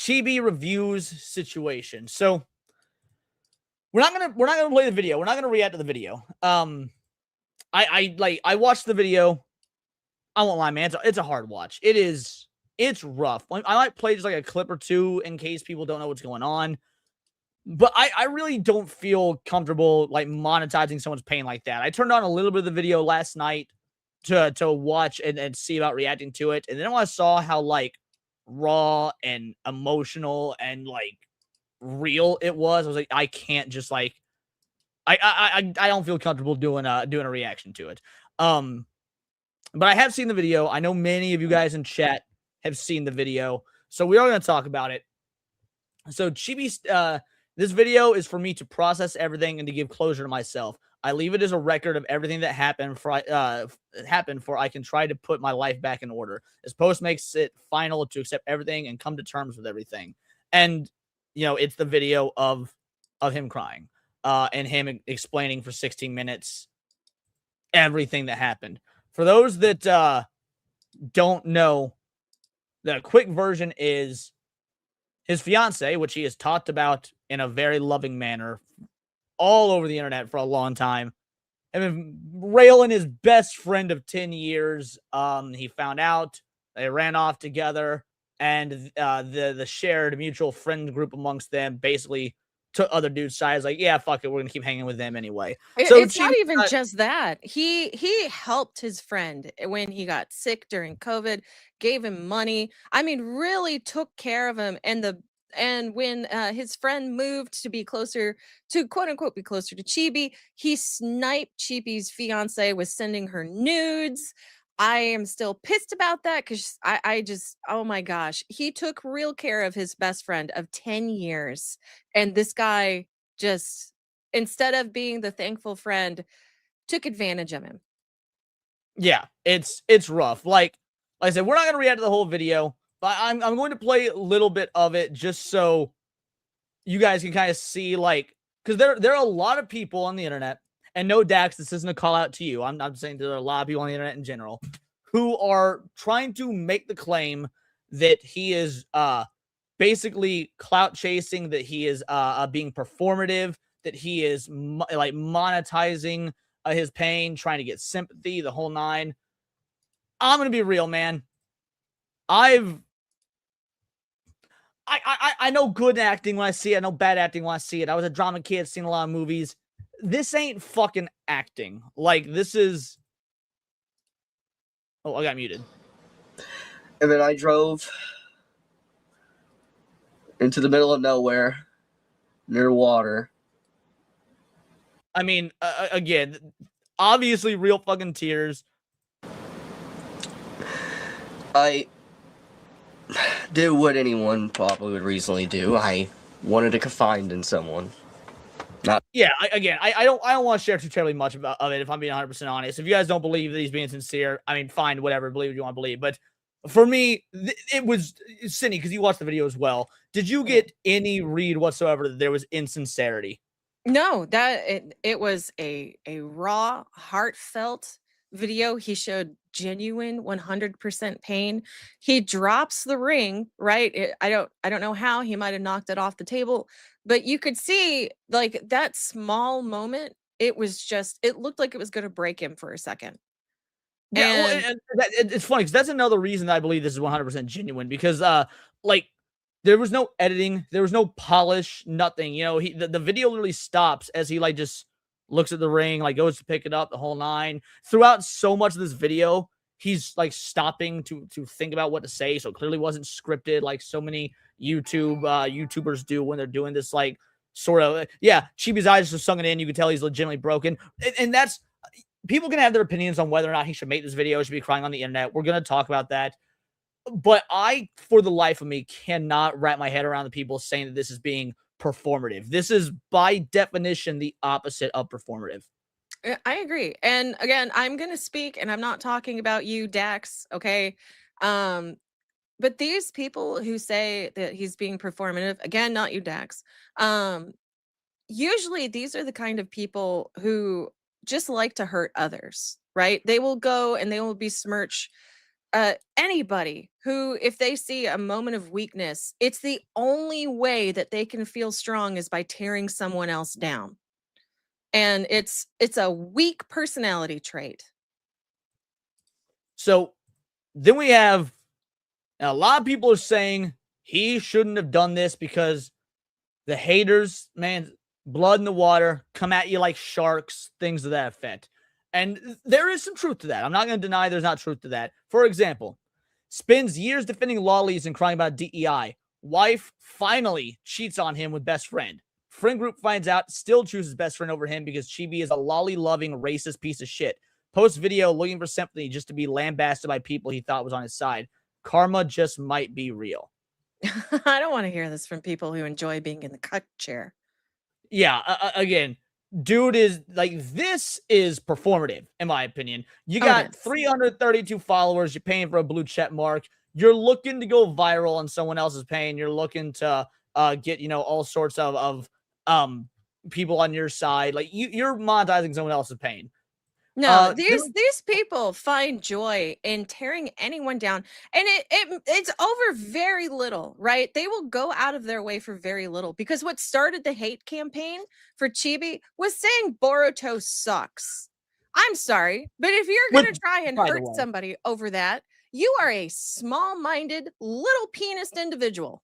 Chibi Reviews situation. So we're not gonna play the video. We're not gonna react to the video. I watched the video. I won't lie, man. It's a hard watch. It's rough. I might play just like a clip or two in case people don't know what's going on. But I really don't feel comfortable like monetizing someone's pain like that. I turned on a little bit of the video last night to watch and see about reacting to it. And then when I saw how like raw and emotional and like real it was, I was like, I can't just like I don't feel comfortable doing a reaction to it. But I have seen the video. I know many of you guys in chat have seen the video, so we are going to talk about it. So Chibi's this video is for me to process everything and to give closure to myself. I leave it as a record of everything that happened for I can try to put my life back in order. This post makes it final to accept everything and come to terms with everything. And you know, it's the video of him crying and him explaining for 16 minutes everything that happened. For those that don't know, the quick version is his fiancée, which he has talked about in a very loving manner all over the internet for a long time, and been railing his best friend of 10 years. He found out, they ran off together, and the shared mutual friend group amongst them basically took other dudes' sides, like, yeah, fuck it, we're gonna keep hanging with them anyway. So It's not even just that. He helped his friend when he got sick during COVID, gave him money. I mean, really took care of him. And when his friend moved to be closer to, quote unquote, be closer to Chibi, he sniped Chibi's fiance, was sending her nudes. I am still pissed about that because I just, oh my gosh, he took real care of his best friend of 10 years. And this guy just, instead of being the thankful friend, took advantage of him. Yeah, it's rough. Like I said, we're not gonna react to the whole video, but I'm going to play a little bit of it just so you guys can kind of see, like, because there are a lot of people on the internet, and no, Dax, this isn't a call out to you. I'm saying there are a lot of people on the internet in general who are trying to make the claim that he is basically clout chasing, that he is being performative, that he is like monetizing his pain, trying to get sympathy, the whole nine. I'm gonna be real, man. I know good acting when I see it. I know bad acting when I see it. I was a drama kid, seen a lot of movies. This ain't fucking acting. Like, this is... Oh, I got muted. And then I drove into the middle of nowhere, near water. I mean, again, obviously real fucking tears. I did what anyone probably would reasonably do. I wanted to confide in someone. Yeah, I don't want to share too terribly much of it, if I'm being 100% honest. If you guys don't believe that he's being sincere, I mean, fine, whatever, believe what you want to believe. But for me, it was Cindy, because you watched the video as well. Did you get any read whatsoever that there was insincerity? No, it was a raw, heartfelt video. He showed genuine 100% pain. He drops the ring, right? I don't know how he might have knocked it off the table, but you could see, like, that small moment, it was just, it looked like it was going to break him for a second. Yeah, and it's funny because that's another reason that I believe this is 100% genuine, because like, there was no editing, there was no polish, nothing. You know, the video literally stops as he like just looks at the ring, like goes to pick it up, the whole nine. Throughout so much of this video, he's like stopping to think about what to say. So it clearly wasn't scripted like so many YouTubers do when they're doing this, like, sort of, yeah, Chibi's eyes just sunk in. You can tell he's legitimately broken. And that's, people can have their opinions on whether or not he should make this video, should be crying on the internet. We're going to talk about that. But I, for the life of me, cannot wrap my head around the people saying that this is being performative. This is, by definition, the opposite of performative. I agree. And again, I'm going to speak, and I'm not talking about you, Dax, okay? But these people who say that he's being performative, again, not you, Dax, usually these are the kind of people who just like to hurt others, right? They will go and they will besmirch anybody who, if they see a moment of weakness, it's the only way that they can feel strong is by tearing someone else down. And it's a weak personality trait. So then we have a lot of people are saying he shouldn't have done this because the haters, man, blood in the water, come at you like sharks, things of that effect. And there is some truth to that. I'm not going to deny there's not truth to that. For example, spends years defending lollies and crying about DEI. Wife finally cheats on him with best friend. Friend group finds out, still chooses best friend over him because Chibi is a lolly-loving, racist piece of shit. Post video looking for sympathy just to be lambasted by people he thought was on his side. Karma just might be real. I don't want to hear this from people who enjoy being in the cuck chair. Yeah, again, dude is like, this is performative, in my opinion. You got 332 followers. You're paying for a blue check mark. You're looking to go viral on someone else's pain. You're looking to get, you know, all sorts of people on your side. Like you're monetizing someone else's pain. No, these people find joy in tearing anyone down, and it's over very little, right? They will go out of their way for very little, because what started the hate campaign for Chibi was saying Boruto sucks. I'm sorry, but if you're gonna try and hurt somebody over that, you are a small-minded, little penised individual.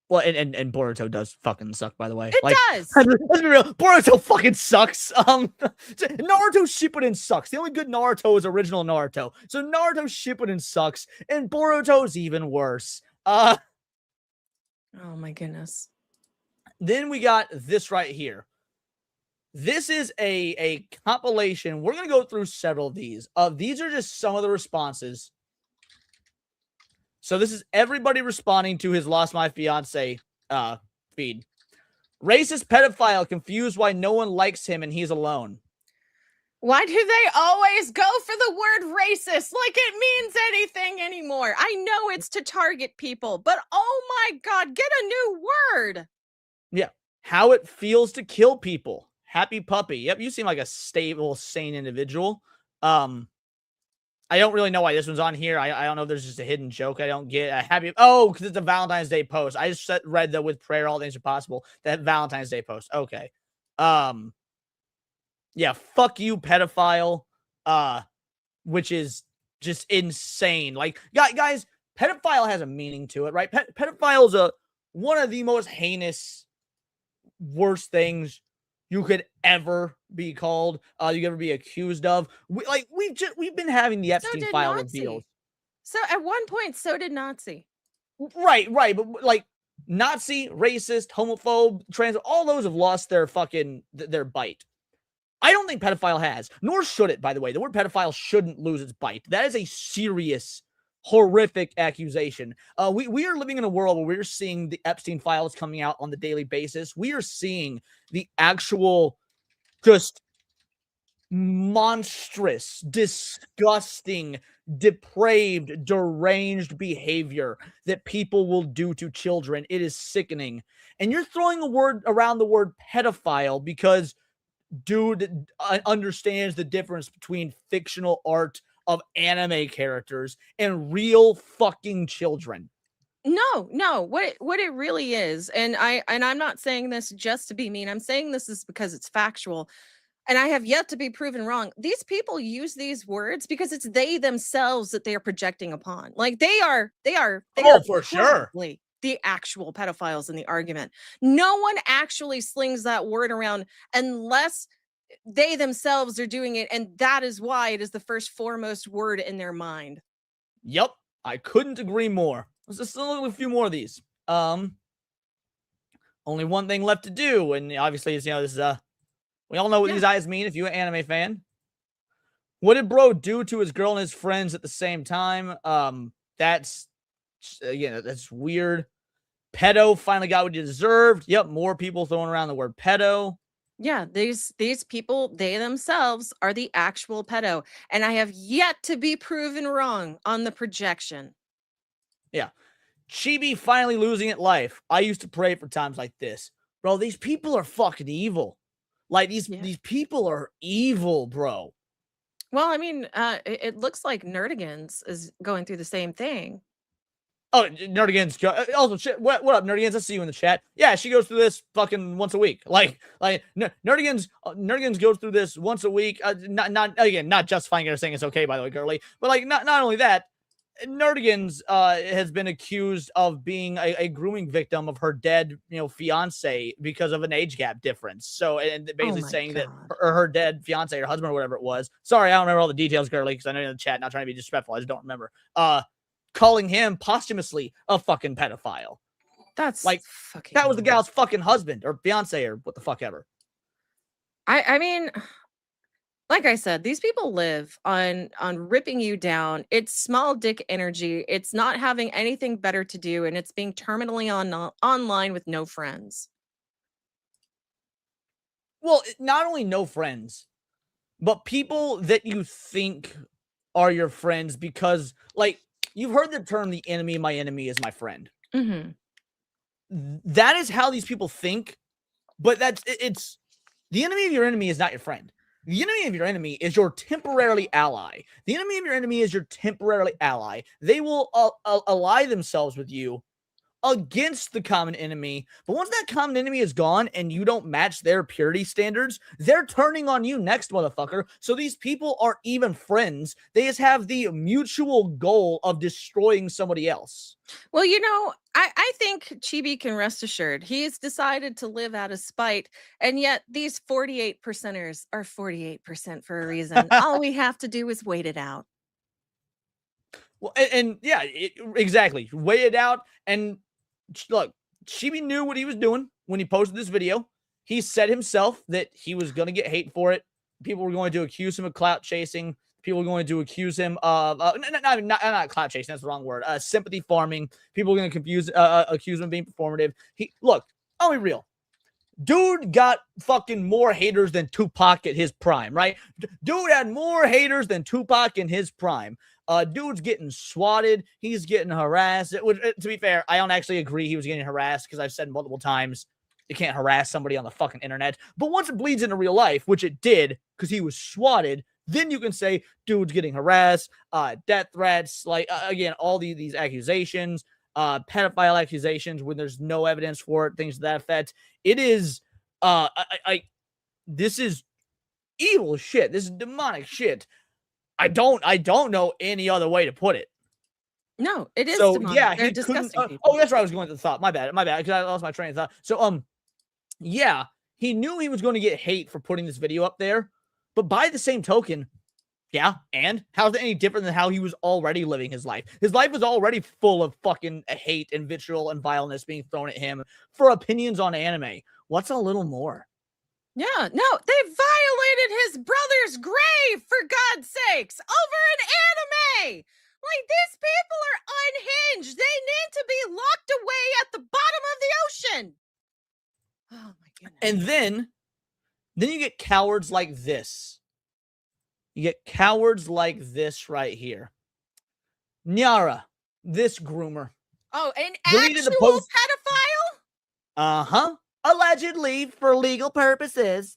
Well, and Boruto does fucking suck, by the way. It does. Let's be real. Boruto fucking sucks. Naruto Shippuden sucks. The only good Naruto is original Naruto. So Naruto Shippuden sucks, and Boruto's even worse. Oh my goodness. Then we got this right here. This is a compilation. We're gonna go through several of these. These are just some of the responses. So this is everybody responding to his Lost My Fiancé feed. Racist pedophile confused why no one likes him and he's alone. Why do they always go for the word racist like it means anything anymore? I know it's to target people, but oh my God, get a new word. Yeah. How it feels to kill people. Happy puppy. Yep, you seem like a stable, sane individual. I don't really know why this one's on here. I don't know if there's just a hidden joke I don't get. Happy, because it's a Valentine's Day post. I just read that with prayer, all things are possible. That Valentine's Day post. Okay. Yeah, fuck you, pedophile. Which is just insane. Like, guys, pedophile has a meaning to it, right? Pedophile is one of the most heinous, worst things you could ever be called, you could ever be accused of. We've been having the Epstein file revealed. So at one point, so did Nazi. Right, but like Nazi, racist, homophobe, trans, all those have lost their fucking their bite. I don't think pedophile has, nor should it, by the way. The word pedophile shouldn't lose its bite. That is a serious, horrific accusation. We are living in a world where we're seeing the Epstein files coming out on the daily basis. We are seeing the actual just monstrous, disgusting, depraved, deranged behavior that people will do to children. It is sickening. And you're throwing a word around the word pedophile because dude understands the difference between fictional art of anime characters and real fucking children. No. What it really is, and I'm not saying this just to be mean. I'm saying this is because it's factual, and I have yet to be proven wrong. These people use these words because it's they themselves that they are projecting upon. Like they are for sure the actual pedophiles in the argument. No one actually slings that word around unless they themselves are doing it, and that is why it is the first foremost word in their mind. Yep, I couldn't agree more. Let's just look at a few more of these. Only one thing left to do, and obviously, this is we all know what these eyes mean if you're an anime fan. What did bro do to his girl and his friends at the same time? That's that's weird. Pedo finally got what he deserved. Yep, more people throwing around the word pedo. Yeah, these people, they themselves are the actual pedo, and I have yet to be proven wrong on the projection. Yeah. Chibi finally losing it life. I used to pray for times like this. Bro, these people are fucking evil. Like, these people are evil, bro. Well, I mean, it looks like Nerdigans is going through the same thing. Oh, Nerdigans. Also, shit, what up, Nerdigans? I see you in the chat. Yeah, she goes through this fucking once a week. Nerdigans goes through this once a week. Not justifying her saying it's okay, by the way, girly. But like, not only that, Nerdigans has been accused of being a grooming victim of her dead, fiance because of an age gap difference. So, and basically saying that her dead fiance or husband or whatever it was. Sorry, I don't remember all the details, girly, because I know you're in the chat. Not trying to be disrespectful. I just don't remember. Calling him posthumously a fucking pedophile. That's like fucking that was the gal's fucking husband or fiance or what the fuck ever. I mean, like I said, these people live on ripping you down. It's small dick energy. It's not having anything better to do, and it's being terminally online with no friends. Well, not only no friends, but people that you think are your friends because, like, you've heard the term "the enemy of my enemy is my friend." Mm-hmm. That is how these people think, but it's the enemy of your enemy is not your friend. The enemy of your enemy is your temporarily ally. The enemy of your enemy is your temporarily ally. They will ally themselves with you against the common enemy. But once that common enemy is gone and you don't match their purity standards, they're turning on you next, motherfucker. So these people aren't even friends. They just have the mutual goal of destroying somebody else. Well, I think Chibi can rest assured. He's decided to live out of spite. And yet these 48 percenters are 48% for a reason. All we have to do is wait it out. Well, and yeah, exactly. Wait it out. And look, Chibi knew what he was doing when he posted this video. He said himself that he was going to get hate for it. People were going to accuse him of clout chasing. People were going to accuse him of not clout chasing. That's the wrong word. Sympathy farming. People were going to accuse him of being performative. I'll be real. Dude got fucking more haters than Tupac at his prime, right? Dude had more haters than Tupac in his prime. Dude's getting swatted. He's getting harassed. To be fair, I don't actually agree he was getting harassed because I've said multiple times you can't harass somebody on the fucking internet. But once it bleeds into real life, which it did because he was swatted, then you can say dude's getting harassed, death threats, again, all these accusations, pedophile accusations when there's no evidence for it, things to that effect. It is, this is evil shit. This is demonic shit. I don't know any other way to put it. No, it is. So demonic. yeah, They're he couldn't. disgusting That's where I was going to the thought. My bad, because I lost my train of thought. So yeah, he knew he was going to get hate for putting this video up there, but by the same token, yeah, and how's it any different than how he was already living his life? His life was already full of fucking hate and vitriol and vileness being thrown at him for opinions on anime. What's a little more? Yeah, no, they violated his brother's grave, for God's sakes, over an anime. Like, these people are unhinged. They need to be locked away at the bottom of the ocean. Oh my goodness. And then you get cowards like this. You get cowards like this right here. Nyara, this groomer. Oh, an actual pedophile? Uh-huh. Allegedly for legal purposes.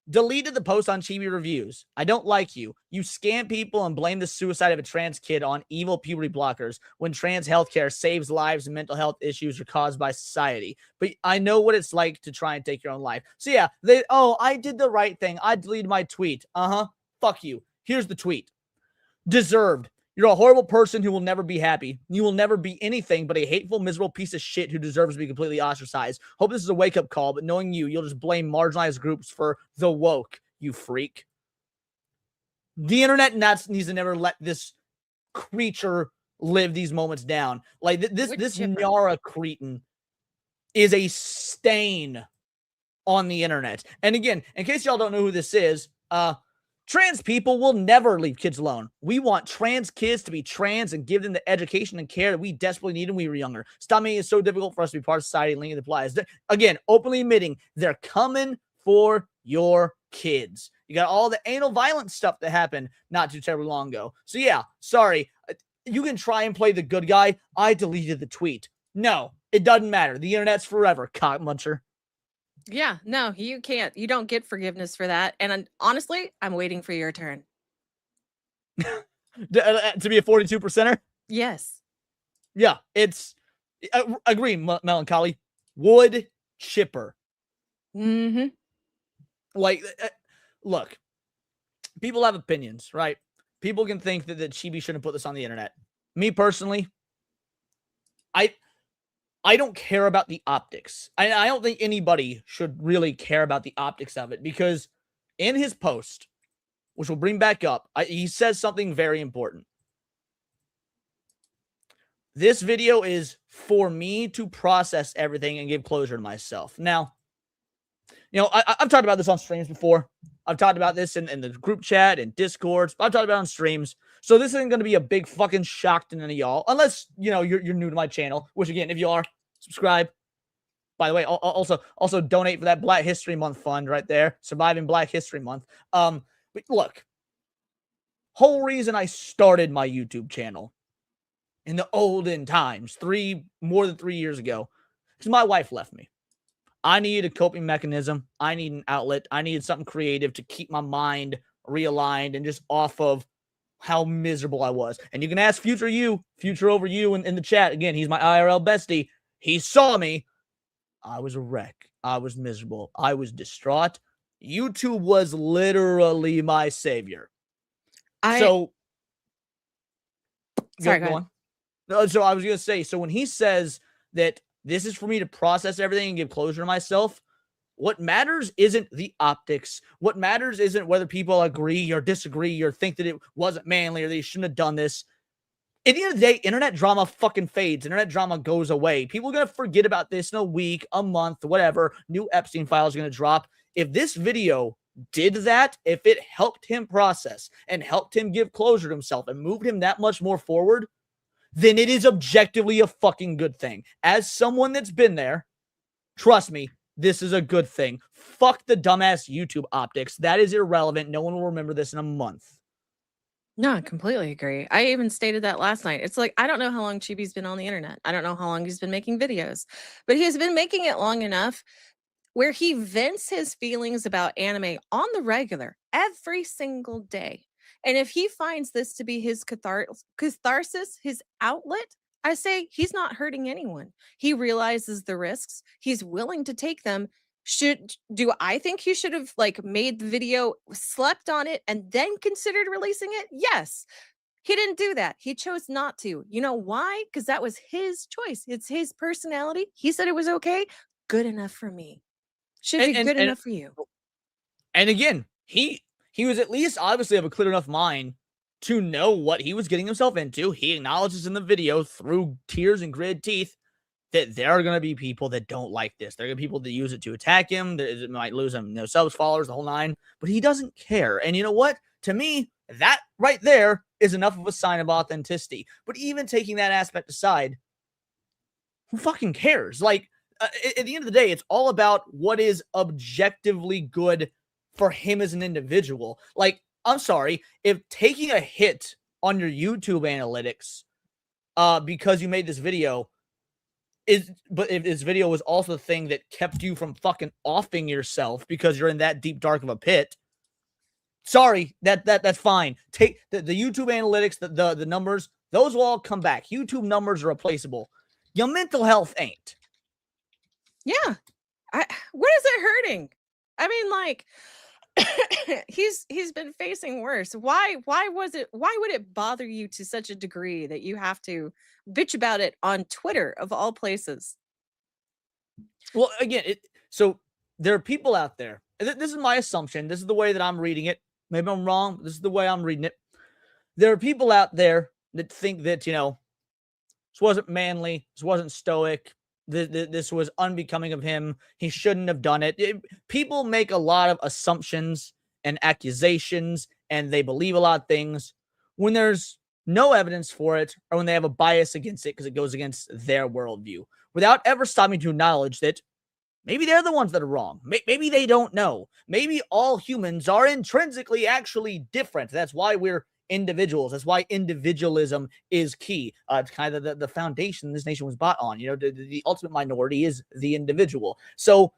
Deleted the post on Chibi Reviews. I don't like you. You scam people and blame the suicide of a trans kid on evil puberty blockers when trans healthcare saves lives and mental health issues are caused by society. But I know what it's like to try and take your own life. So yeah, I did the right thing. I deleted my tweet. Uh-huh. Fuck you. Here's the tweet. Deserved. You're a horrible person who will never be happy. You will never be anything but a hateful, miserable piece of shit who deserves to be completely ostracized. Hope this is a wake-up call, but knowing you'll just blame marginalized groups for the woke, you freak. The internet needs to never let this creature live these moments down. Like, this Nyara cretin is a stain on the internet. And again, in case y'all don't know who this is, trans people will never leave kids alone. We want trans kids to be trans and give them the education and care that we desperately need when we were younger. Stop making it so difficult for us to be part of society and linking the applies. Again, openly admitting they're coming for your kids. You got all the anal violence stuff that happened not too terribly long ago. So yeah, sorry. You can try and play the good guy. I deleted the tweet. No, it doesn't matter. The internet's forever, cock muncher. Yeah, no, you can't. You don't get forgiveness for that. And honestly, I'm waiting for your turn. To be a 42%er? Yes. Yeah, it's agree, melancholy. Wood chipper. Mm-hmm. Like, look, people have opinions, right? People can think that Chibi shouldn't put this on the internet. Me personally, I don't care about the optics. I don't think anybody should really care about the optics of it, because in his post, which we'll bring back up, he says something very important. This video is for me to process everything and give closure to myself. Now, I've talked about this on streams before. I've talked about this in the group chat and Discords. I've talked about it on streams. So this isn't going to be a big fucking shock to none of y'all, unless, you're new to my channel, which, again, if you are, subscribe. By the way, also donate for that Black History Month fund right there. Surviving Black History Month. But look, whole reason I started my YouTube channel in the olden times, more than 3 years ago, because my wife left me. I needed a coping mechanism. I need an outlet. I needed something creative to keep my mind realigned and just off of how miserable I was. And you can ask Future Over You in the chat. Again, he's my IRL bestie. He saw me. I was a wreck. I was miserable. I was distraught. YouTube was literally my savior. Sorry, go on. No, so I was going to say, so when he says that this is for me to process everything and give closure to myself, what matters isn't the optics. What matters isn't whether people agree or disagree or think that it wasn't manly or they shouldn't have done this. At the end of the day, internet drama fucking fades. Internet drama goes away. People are going to forget about this in a week, a month, whatever. New Epstein files are going to drop. If this video did that, if it helped him process and helped him give closure to himself and moved him that much more forward, then it is objectively a fucking good thing. As someone that's been there, trust me, this is a good thing. Fuck the dumbass YouTube optics. That is irrelevant. No one will remember this in a month. No, I completely agree. I even stated that last night. It's like, I don't know how long Chibi's been on the internet. I don't know how long he's been making videos, but he has been making it long enough where he vents his feelings about anime on the regular every single day. And if he finds this to be his catharsis, his outlet, I say he's not hurting anyone. He realizes the risks. He's willing to take them. Do I think he should have made the video, slept on it, and then considered releasing it? Yes. He didn't do that. He chose not to. You know why? Because that was his choice. It's his personality. He said it was okay. Good enough for me. Should be good enough for you. And again, he was at least obviously of a clear enough mind to know what he was getting himself into. He acknowledges in the video through tears and gritted teeth that there are going to be people that don't like this. There are going to be people that use it to attack him. It might lose him, subs, followers, the whole nine. But he doesn't care. And you know what? To me, that right there is enough of a sign of authenticity. But even taking that aspect aside, who fucking cares? At the end of the day, it's all about what is objectively good for him as an individual. I'm sorry, if taking a hit on your YouTube analytics because you made this video but if this video was also the thing that kept you from fucking offing yourself because you're in that deep dark of a pit, sorry, that's fine. Take the YouTube analytics, the numbers, those will all come back. YouTube numbers are replaceable. Your mental health ain't. Yeah. What is it hurting? I mean, he's been facing worse. Why would it bother you to such a degree that you have to bitch about it on Twitter of all places? Well, again, so there are people out there. This is my assumption. This is the way that I'm reading it. Maybe I'm wrong. This is the way I'm reading it. There are people out there that think that, this wasn't manly. This wasn't stoic. This was unbecoming of him. He shouldn't have done it. People make a lot of assumptions and accusations, and they believe a lot of things when there's no evidence for it or when they have a bias against it because it goes against their worldview, without ever stopping to acknowledge that maybe they're the ones that are wrong. Maybe they don't know. Maybe all humans are intrinsically actually different. That's why we're individuals. That's why individualism is key. It's kind of the foundation this nation was bought on. The ultimate minority is the individual. So,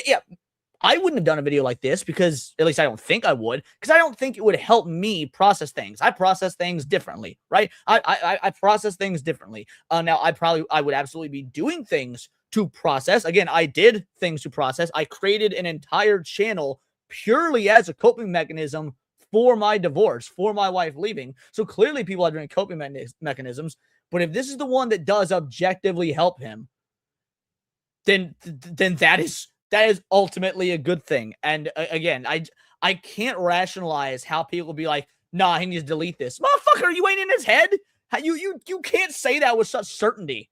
yeah, I wouldn't have done a video like this because, at least I don't think I would, because I don't think it would help me process things. I process things differently, right? I process things differently. Now, I would absolutely be doing things to process. Again, I did things to process. I created an entire channel purely as a coping mechanism for my divorce, for my wife leaving. So clearly people are doing coping mechanisms. But if this is the one that does objectively help him, then that is ultimately a good thing. And again, I can't rationalize how people be like, nah, he needs to delete this. Motherfucker, you ain't in his head. You can't say that with such certainty.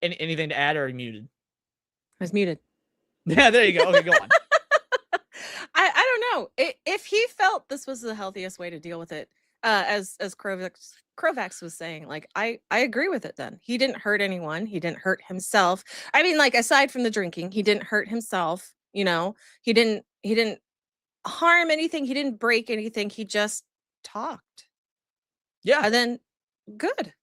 Anything to add, or are you muted? I was muted. Yeah, there you go. Okay, go on. I don't know. If he felt this was the healthiest way to deal with it, as Krovax was saying, like, I agree with it then. He didn't hurt anyone. He didn't hurt himself. I mean, like, aside from the drinking, he didn't hurt himself, you know. He didn't harm anything. He didn't break anything. He just talked. Yeah. And then good.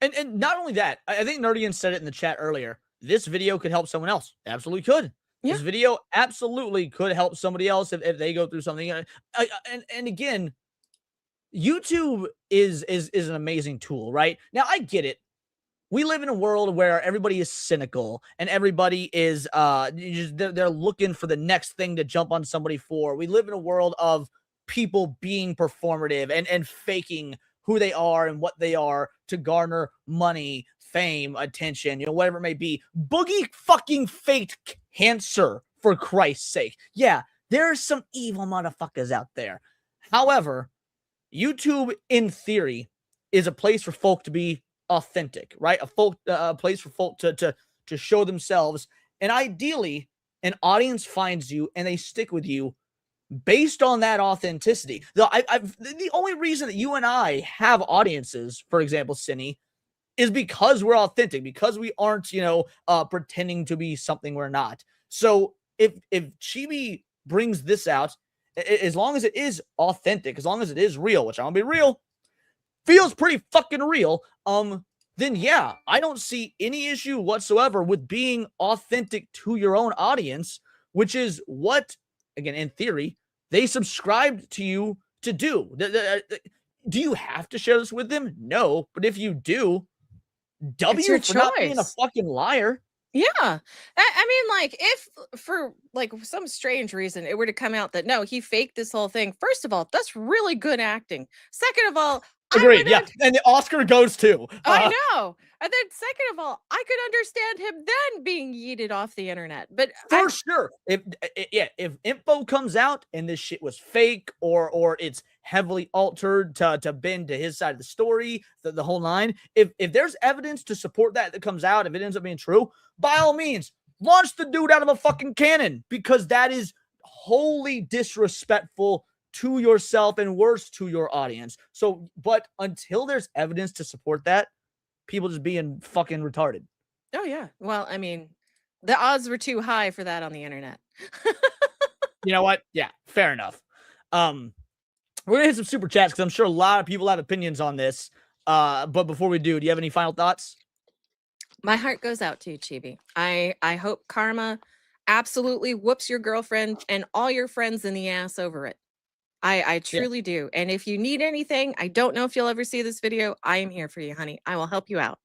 And not only that, I think Nerdian said it in the chat earlier. This video could help someone else. Absolutely could. Yeah. This video absolutely could help somebody else if they go through something. And again, YouTube is an amazing tool, right? Now, I get it. We live in a world where everybody is cynical and everybody is they're looking for the next thing to jump on somebody for. We live in a world of people being performative and faking who they are and what they are to garner money, fame, attention, whatever it may be. Boogie fucking faked cancer, for Christ's sake. Yeah, there's some evil motherfuckers out there. However, YouTube, in theory, is a place for folk to be authentic, right? A place for folk to show themselves. And ideally, an audience finds you and they stick with you based on that authenticity. The only reason that you and I have audiences, for example, Cinny, is because we're authentic, because we aren't, pretending to be something we're not. So if Chibi brings this out, as long as it is authentic, as long as it is real, which I want to be real, feels pretty fucking real, then yeah, I don't see any issue whatsoever with being authentic to your own audience, which is what, again, in theory, they subscribed to you to do. Do you have to share this with them? No, but if you do, W for not being a fucking liar. Yeah. I mean, like, if for like some strange reason it were to come out that no, he faked this whole thing, first of all, that's really good acting. Second of all, agreed. Yeah, and the Oscar goes too. I know. And then second of all, I could understand him then being yeeted off the internet. But for sure, if info comes out and this shit was fake or it's heavily altered to bend to his side of the story, the whole nine, if there's evidence to support that comes out, if it ends up being true, by all means, launch the dude out of a fucking cannon, because that is wholly disrespectful to yourself and worse to your audience. So, but until there's evidence to support that, people just being fucking retarded. Oh yeah. Well, I mean, the odds were too high for that on the internet. You know what? Yeah, fair enough. We're gonna hit some super chats because I'm sure a lot of people have opinions on this. But before we do you have any final thoughts? My heart goes out to you, Chibi. I hope karma absolutely whoops your girlfriend and all your friends in the ass over it. I truly do. And if you need anything, I don't know if you'll ever see this video, I am here for you, honey. I will help you out.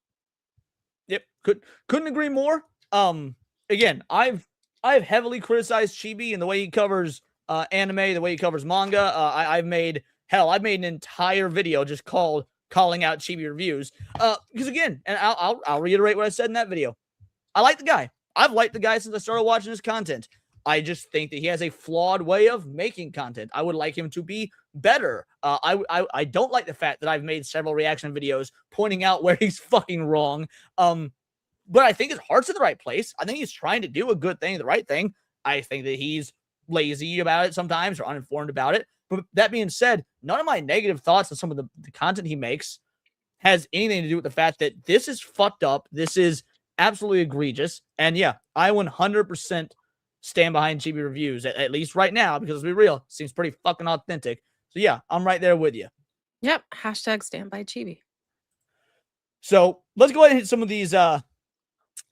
Yep. Couldn't agree more. Again, I've heavily criticized Chibi and the way he covers anime, the way he covers manga. I've made an entire video just calling out Chibi Reviews. Because again, and I'll reiterate what I said in that video. I like the guy. I've liked the guy since I started watching his content. I just think that he has a flawed way of making content. I would like him to be better. I don't like the fact that I've made several reaction videos pointing out where he's fucking wrong. But I think his heart's in the right place. I think he's trying to do a good thing, the right thing. I think that he's lazy about it sometimes or uninformed about it. But that being said, none of my negative thoughts on some of the content he makes has anything to do with the fact that this is fucked up. This is absolutely egregious. And yeah, I 100% stand behind Chibi Reviews, at least right now, because let's be real, seems pretty fucking authentic. So yeah, I'm right there with you. Yep. Hashtag stand by Chibi. So let's go ahead and hit some of these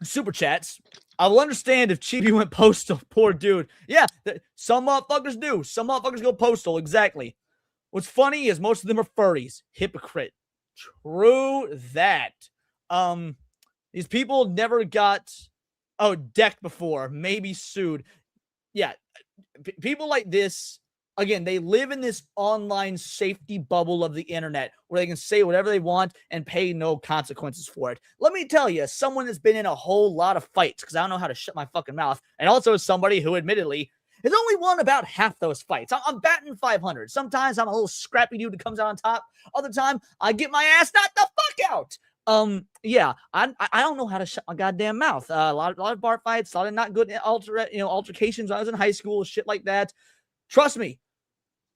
super chats. I will understand if Chibi went postal. Poor dude. Yeah, some motherfuckers do. Some motherfuckers go postal. Exactly. What's funny is most of them are furries. Hypocrite. True that. These people never got decked before. Maybe sued. Yeah, people like this. Again, they live in this online safety bubble of the internet where they can say whatever they want and pay no consequences for it. Let me tell you, someone that's been in a whole lot of fights, because I don't know how to shut my fucking mouth, and also somebody who admittedly has only won about half those fights. I'm batting 500. Sometimes I'm a little scrappy dude that comes out on top. Other time, I get my ass knocked the fuck out. Yeah, I don't know how to shut my goddamn mouth. A lot of bar fights, a lot of not good altercations when I was in high school, shit like that. Trust me,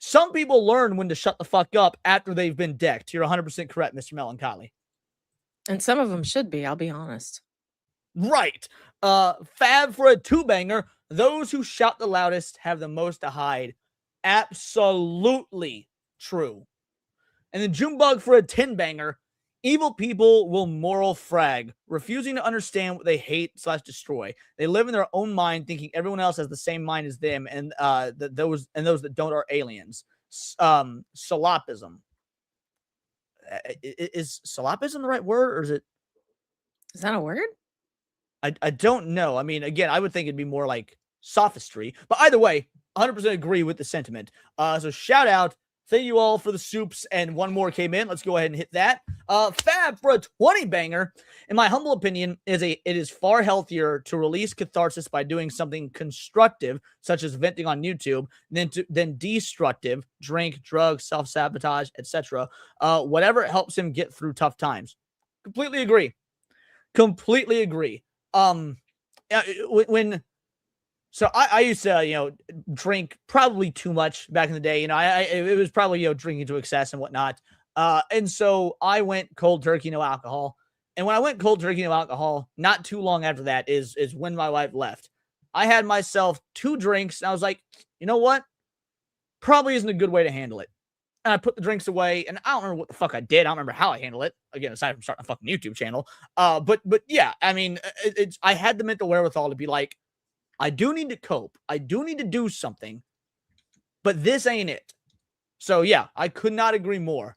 some people learn when to shut the fuck up after they've been decked. You're 100% correct, Mr. Melancholy. And some of them should be, I'll be honest. Right. Fab for a 2-banger. Those who shout the loudest have the most to hide. Absolutely true. And then Junebug for a 10-banger. Evil people will moral frag, refusing to understand what they hate/destroy. They live in their own mind, thinking everyone else has the same mind as them, and those that don't are aliens. Solapism. Is solapism the right word, or is it? Is that a word? I don't know. I mean, again, I would think it'd be more like sophistry, but either way, 100% agree with the sentiment. So shout out. Thank you all for the soups, and one more came in. Let's go ahead and hit that. Fab for a 20-banger. In my humble opinion, it is far healthier to release catharsis by doing something constructive, such as venting on YouTube, than destructive, drink, drugs, self-sabotage, etc. Whatever helps him get through tough times. Completely agree. Completely agree. So I used to, drink probably too much back in the day. It was probably, drinking to excess and whatnot. And so I went cold turkey, no alcohol. And when I went cold turkey, no alcohol, not too long after that is when my wife left. I had myself 2 drinks, and I was like, you know what? Probably isn't a good way to handle it. And I put the drinks away, and I don't remember what the fuck I did. I don't remember how I handled it. Again, aside from starting a fucking YouTube channel. But yeah, I mean, I had the mental wherewithal to be like, I do need to cope. I do need to do something, but this ain't it. So yeah, I could not agree more.